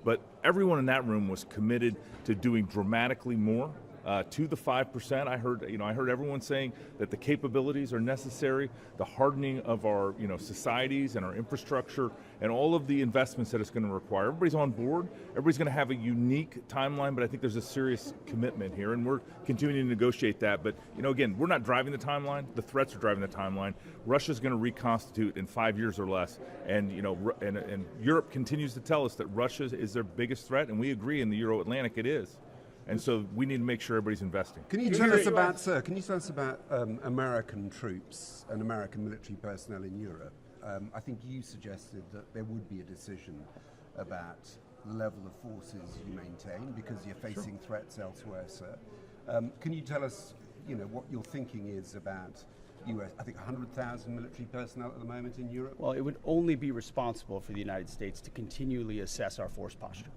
but everyone in that room was committed to doing dramatically more to the 5%. I heard everyone saying that the capabilities are necessary, the hardening of our societies and our infrastructure, and all of the investments that it's going to require. Everybody's on board. Everybody's going to have a unique timeline, but I think there's a serious commitment here, and we're continuing to negotiate that. But again, we're not driving the timeline. The threats are driving the timeline. Russia's going to reconstitute in 5 years or less, and and Europe continues to tell us that Russia is their biggest threat, and we agree in the Euro-Atlantic it is. And so we need to make sure everybody's investing. Can you tell us about, sir, American troops and American military personnel in Europe? I think you suggested that there would be a decision about the level of forces you maintain because you're facing threats elsewhere, sir. Can you tell us, what your thinking is about US, I think 100,000 military personnel at the moment in Europe? Well, it would only be responsible for the United States to continually assess our force posture,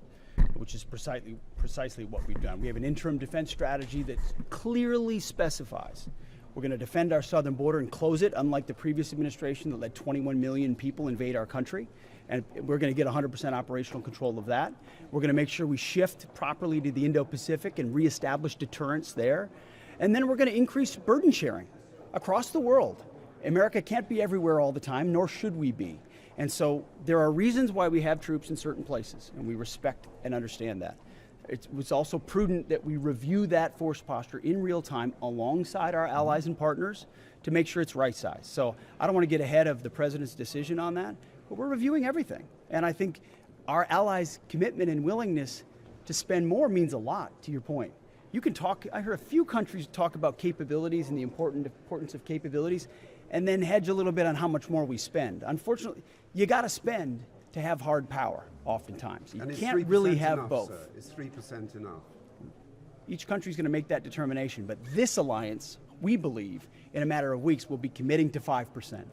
which is precisely what we've done. We have an interim defense strategy that clearly specifies we're going to defend our southern border and close it, unlike the previous administration that let 21 million people invade our country. And we're going to get 100% operational control of that. We're going to make sure we shift properly to the Indo-Pacific and reestablish deterrence there. And then we're going to increase burden sharing across the world. America can't be everywhere all the time, nor should we be. And so there are reasons why we have troops in certain places, and we respect and understand that. It was also prudent that we review that force posture in real time alongside our allies and partners to make sure it's right size. So I don't want to get ahead of the president's decision on that, but we're reviewing everything. And I think our allies' commitment and willingness to spend more means a lot, to your point. You can talk, I heard a few countries talk about capabilities and the importance of capabilities, and then hedge a little bit on how much more we spend. Unfortunately, you got to spend to have hard power oftentimes. You can't really have enough, both. Sir? Is 3% enough? Each country's going to make that determination, but this alliance, we believe, in a matter of weeks will be committing to 5%,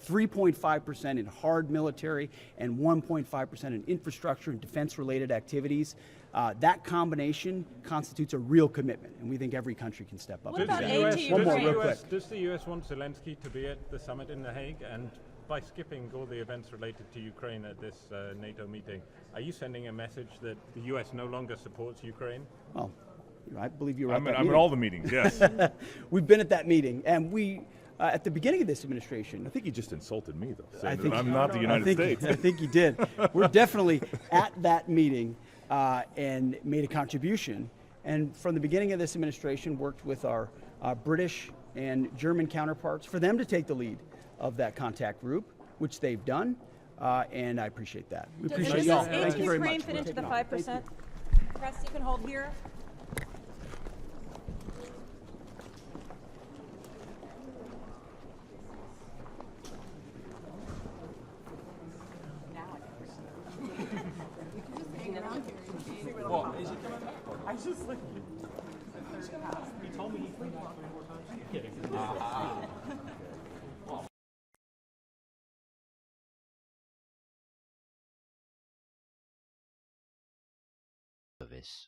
3.5% in hard military and 1.5% in infrastructure and defense-related activities. That combination constitutes a real commitment, and we think every country can step up. What about aid to Ukraine? Does the US want Zelensky to be at the summit in The Hague? And by skipping all the events related to Ukraine at this NATO meeting, are you sending a message that the US no longer supports Ukraine? Well, I believe you're I'm at all the meetings, yes. We've been at that meeting, and we, at the beginning of this administration... I think he just insulted me, though, saying that I'm not the United States. I think he did. We're definitely at that meeting and made a contribution. And from the beginning of this administration, worked with our British and German counterparts for them to take the lead of that contact group, which they've done, and I appreciate that. We appreciate y'all. Thank you very much. Does aid to Ukraine fit into the 5%? Press, you can hold here. What? Is he coming back? I was just like... He told me he'd come back 3 more times. I'm kidding. Service.